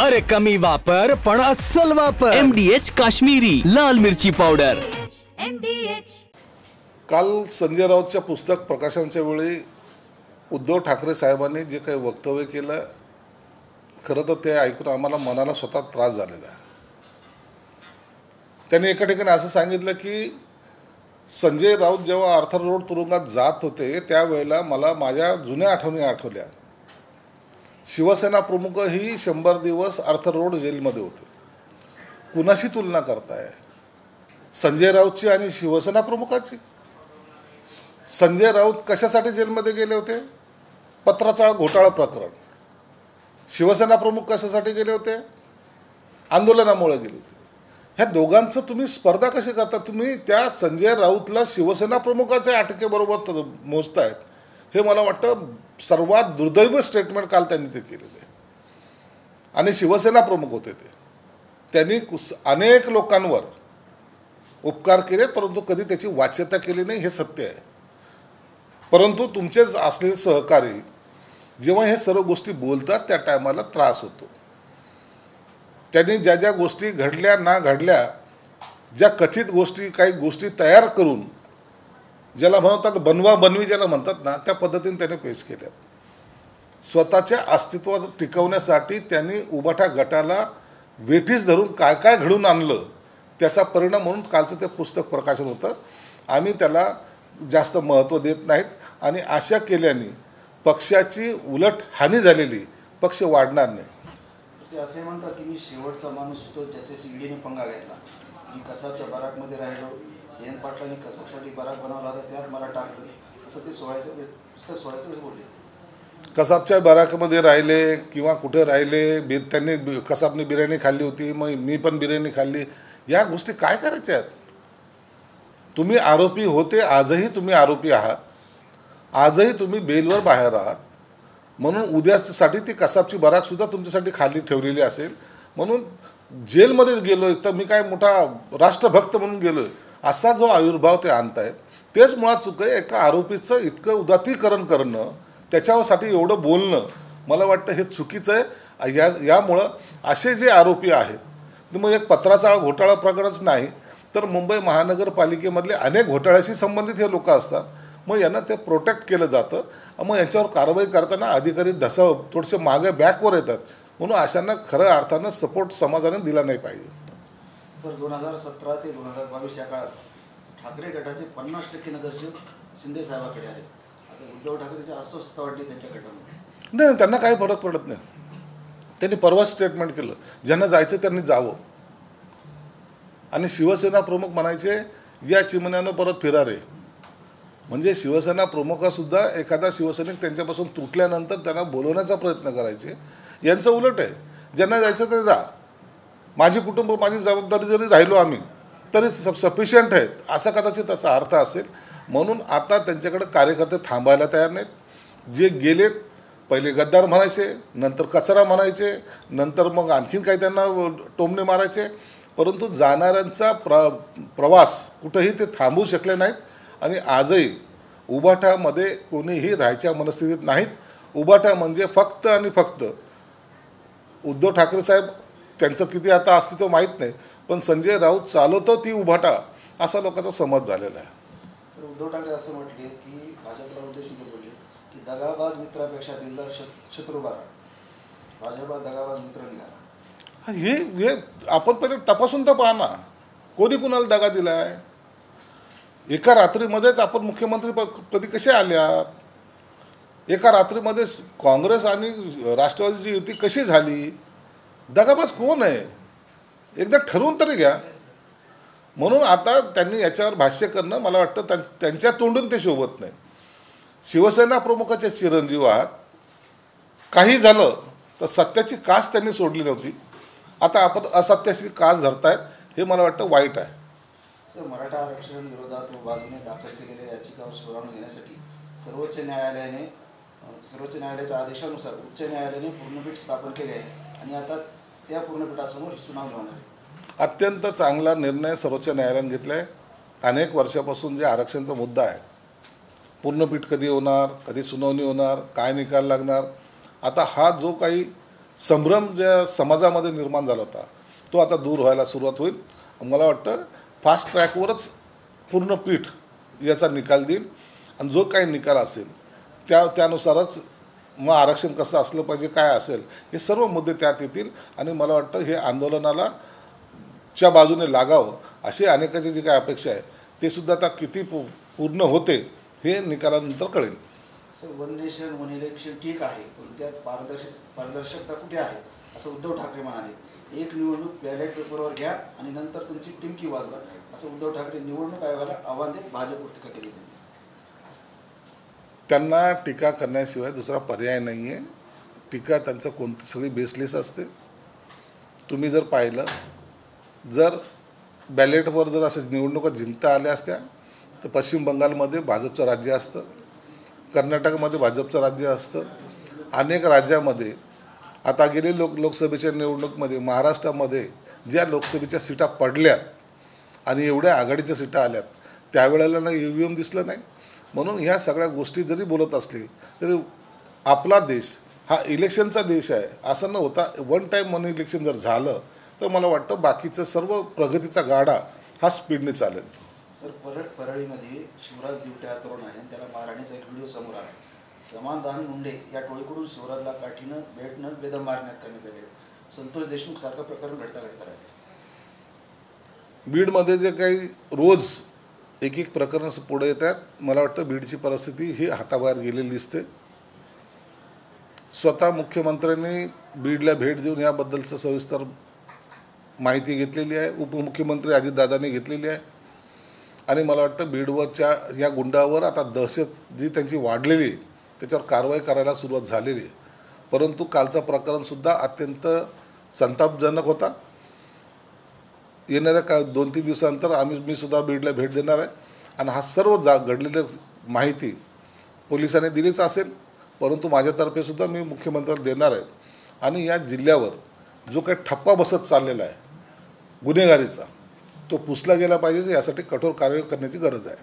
अरे कमी वापर पण अस्सल वापर. MDH काश्मीरी लाल मिरची पावडर. काल संजय राऊतच्या पुस्तक प्रकाशनाच्या वेळी उद्धव ठाकरे साहेबांनी जे काही वक्तव्य केलं, खरं तर ते ऐकून आम्हाला मनाला स्वतः त्रास झालेला आहे. त्यांनी एका ठिकाणी असं सांगितलं की संजय राऊत जेव्हा आर्थर रोड तुरुंगात जात होते त्यावेळेला मला माझ्या जुन्या आठवणी आठवल्या. शिवसेना प्रमुखही 100 दिवस आर्थर रोड जेलमध्ये होते. कुणाशी तुलना करताय, संजय राऊतची आणि शिवसेना प्रमुखाची? संजय राऊत कशासाठी जेलमध्ये गेले होते? पत्राचाळ घोटाळा प्रकरण. शिवसेना प्रमुख कशासाठी गेले होते? आंदोलनामुळे गेले होते. ह्या दोघांचं तुम्ही स्पर्धा कशी करता? तुम्ही त्या संजय राऊतला शिवसेना प्रमुखाच्या अटकेबरोबर मोजतायत. हे मला वाटतं सर्वात दुर्दैवी स्टेटमेंट काल त्यांनी ते केलेलं आहे. आणि शिवसेना प्रमुख होते त्यांनी अनेक लोकांवर उपकार केले, परंतु कधी त्याची वाच्यता केली नाही, हे सत्य आहे. परंतु तुमचेच असलेले सहकारी जेव्हा हे सर्व गोष्टी बोलतात त्या टायमाला त्रास होतो. त्यांनी ज्या ज्या गोष्टी घडल्या ना घडल्या, ज्या कथित गोष्टी, काही गोष्टी तयार करून ज्याला म्हणतात बनवा बनवी ज्याला म्हणतात ना, त्या पद्धतीने त्याने पेश केल्यात. स्वतःच्या अस्तित्व टिकवण्यासाठी त्यांनी उबाठा गटाला वेठीस धरून काय काय घडून आणलं त्याचा परिणाम म्हणून कालचं ते पुस्तक प्रकाशन होतं. आम्ही त्याला जास्त महत्त्व देत नाहीत आणि अशा केल्याने पक्षाची उलट हानी झालेली, पक्ष वाढणार नाही. ते असे म्हणतात की मी शेवटचा माणूस होतो ज्याच्याशी ईडीने पंगा घेतला. मी कसाबच्या बराकमध्ये राहिलो, जयंत पाटलांनी कसाबसाठी बराक बनवला होता, त्यात मला टाकलं, असं ते पुस्तक सोडायचं वेळेस बोलले. कसाबच्या बराकमध्ये राहिले किंवा कुठे राहिले, त्यांनी कसाबने बिर्याणी खाल्ली होती, मग मी पण बिर्याणी खाल्ली, या गोष्टी काय करायच्या आहेत? तुम्ही आरोपी होते, आजही तुम्ही आरोपी आहात, आजही तुम्ही बेलवर बाहेर आहात. म्हणून उद्यासाठी ती कसाबची बराकसुद्धा तुमच्यासाठी खाली ठेवलेली असेल. म्हणून जेलमध्ये गेलो आहे तर मी काय मोठा राष्ट्रभक्त म्हणून गेलो आहे असा जो आविर्भाव ते आणतायत, तेच मुळात चुक आहे. एका आरोपीचं इतकं उदात्तीकरण करणं, त्याच्यासाठी एवढं बोलणं, मला वाटतं हे चुकीचं आहे. यामुळं असे जे आरोपी आहेत, मग एक पत्राचाळ घोटाळा प्रकरणच नाही तर मुंबई महानगरपालिकेमधले अनेक घोटाळ्याशी संबंधित हे लोक असतात. मग यांना ते प्रोटेक्ट केलं जातं. मग यांच्यावर कारवाई करताना अधिकारी थोडेसे मागे बॅकवर येतात. म्हणून अशांना खऱ्या अर्थानं सपोर्ट समाजाने दिला नाही पाहिजे. सर, 2017 ते 2022 या काळात ठाकरे गटाचे 50% नगरसेवक शिंदे साहेबांकडे आले. आता उद्धव ठाकरेची अस्वस्थता वाटली त्यांच्या गटामध्ये. नाही, त्यांना काही फरक पडत नाही. त्यांनी परवा स्टेटमेंट केलं, ज्यांना जायचं त्यांनी जावं. आणि शिवसेना प्रमुख म्हणायचे या चिमण्यानं परत फिरा रे. म्हणजे शिवसेना प्रमुखसुद्धा एखादा शिवसैनिक त्यांच्यापासून तुटल्यानंतर त्यांना बोलवण्याचा प्रयत्न करायचे. यांचं उलट आहे, ज्यांना जायचं ते जा. माझी कुटुंब, माझी जबाबदारी जरी राहिलो आम्ही तरी सफिशियंट आहेत, असा कदाचित त्याचा अर्थ असेल. म्हणून आता त्यांच्याकडे कार्यकर्ते थांबायला तयार नाहीत. जे गेलेत, पहिले गद्दार म्हणायचे, नंतर कचरा म्हणायचे, नंतर मग आणखीन काही त्यांना टोमणे मारायचे. परंतु जाणाऱ्यांचा प्रवास कुठंही ते थांबवू शकले नाहीत. आणि आजही उबाठामध्ये कोणीही राहायच्या मनस्थितीत नाहीत. उबाठा म्हणजे फक्त आणि फक्त उद्धव ठाकरे साहेब, त्यांचं किती आता अस्तित्व माहीत नाही, पण संजय राऊत चालवतो ती उबाठा, असा लोकांचा समज झालेला आहे. तर उद्धव ठाकरे असं म्हटले की भाजपला उद्देशून बोलले की दगाबाज मित्रापेक्षा दिलदार शत्रू बरा. भाजपा दगाबाज मित्र निघाला. हे आपण पहिले तपासून तर पाहा ना, कोणी कुणाला दगा दिला आहे? एका रात्रीमध्येच आपण मुख्यमंत्री पदी कसे आल्यात? एका रात्रीमध्ये काँग्रेस आणि राष्ट्रवादीची युती कशी झाली? दगाबाज कोण आहे? एकदा ठरवून तरी घ्या. म्हणून आता त्यांनी याच्यावर भाष्य करणं, मला वाटतं त्यांच्या तोंडून ते शोभत नाही. शिवसेना प्रमुखाचे चिरंजीव आहात. काही झालं तर सत्याची कास त्यांनी सोडली नव्हती, आता आपण असत्याची कास धरतायत, हे मला वाटतं वाईट आहे. सर, मराठा आरक्षण विरोधात बाजूने दाखल केलेल्या याचिकावर सुनावणी घेण्यासाठी सर्वोच्च न्यायालयाच्या आदेशानुसार उच्च न्यायालयाने पूर्णपीठ स्थापन केले आहे आणि आता त्या पूर्णपीठासमोर सुनावणी होणार आहे. अत्यंत चांगला निर्णय सर्वोच्च न्यायालयाने घेतला आहे. अनेक वर्षापासून जे आरक्षणाचा मुद्दा आहे, पूर्णपीठ कधी होणार, कधी सुनावणी होणार, काय निकाल लागणार, आता हा जो काही संभ्रम ज्या समाजामध्ये निर्माण झाला होता तो आता दूर व्हायला सुरुवात होईल. मला वाटतं फास्ट ट्रॅकवरच पूर्ण पीठ याचा निकाल देईल आणि जो काही निकाल असेल त्यानुसारच मग आरक्षण कसं असलं पाहिजे, काय असेल, हे सर्व मुद्दे त्यात येतील. आणि मला वाटतं हे आंदोलनाला च्या बाजूने लागावं अशी अनेकाची जी काय अपेक्षा आहे ते सुद्धा आता किती पूर्ण होते हे निकालानंतर कळेल. Sir, one nation one election ठीक आहे, पण त्यात पारदर्शकता कुठे आहे असं उद्धव ठाकरे म्हणाले. एक निवडणूक बॅलेट पेपरवर घ्या आणि नंतर तुमची टिमकी वाजवा असं उद्धव ठाकरे निवडणूक आयोगाला आव्हान देत भाजपवर टीका केली. त्यांना टीका करण्याशिवाय दुसरा पर्याय नाही आहे. टीका त्यांचं कोणती सगळी बेसलेस असते. तुम्ही जर पाहिलं, जर बॅलेटवर जर असं निवडणुका जिंकता आल्या असत्या तर पश्चिम बंगालमध्ये भाजपचं राज्य असतं, कर्नाटकमध्ये भाजपचं राज्य असतं, अनेक राज्यामध्ये आता गेले लोकसभेच्या निवडणुकीमध्ये महाराष्ट्रामध्ये ज्या लोकसभेच्या सीटा पडल्यात आणि एवढ्या आघाडीच्या सीटा आल्यात त्यावेळेला ना EVM दिसलं नाही. म्हणून ह्या सगळ्या गोष्टी जरी बोलत असली तरी आपला देश हा इलेक्शनचा देश आहे असं न होता वन टाईम वन इलेक्शन जर झालं तर मला वाटतं बाकीचं सर्व प्रगतीचा गाडा हा स्पीडने चालेल. सर, परळीमध्ये शिवराज दिवटे हा तरुण आहे, त्याला मारहाणीचा एक व्हिडिओ समोर आला. समाधान मुंडे या टोळीकडून शिवराजला काठीनं बेटनं बेदम मारण्यात करण्यात आले. संतोष देशमुख सारखं प्रकरण घडता राहिले. बीडमध्ये जे काही रोज एक एक प्रकरण पुढे येतात, मला वाटतं बीडची परिस्थिती ही हाताबाहेर गेलेली दिसते. स्वतः मुख्यमंत्र्यांनी बीडला भेट देऊन याबद्दलचं सविस्तर माहिती घेतलेली आहे. उपमुख्यमंत्री अजितदादांनी घेतलेली आहे. आणि मला वाटतं बीडवरच्या या गुंडावर आता दहशत जी त्यांची वाढलेली आहे त्याच्यावर कारवाई करायला सुरुवात झालेली आहे. परंतु कालचं प्रकरणसुद्धा अत्यंत संतापजनक होता. येणाऱ्या 2-3 दिवसानंतर मी सुद्धा बीडला भेट देणार आहे आणि हा सर्व घडलेली माहिती पोलिसांनी दिलीच असेल, परंतु माझ्यातर्फे सुद्धा मी मुख्यमंत्र्यांना देणार आहे. आणि या जिल्ह्यावर जो काही ठप्पा बसत चाललेला आहे गुन्हेगारीचा तो पुसला गेला पाहिजे, यासाठी कठोर कारवाई करण्याची गरज आहे.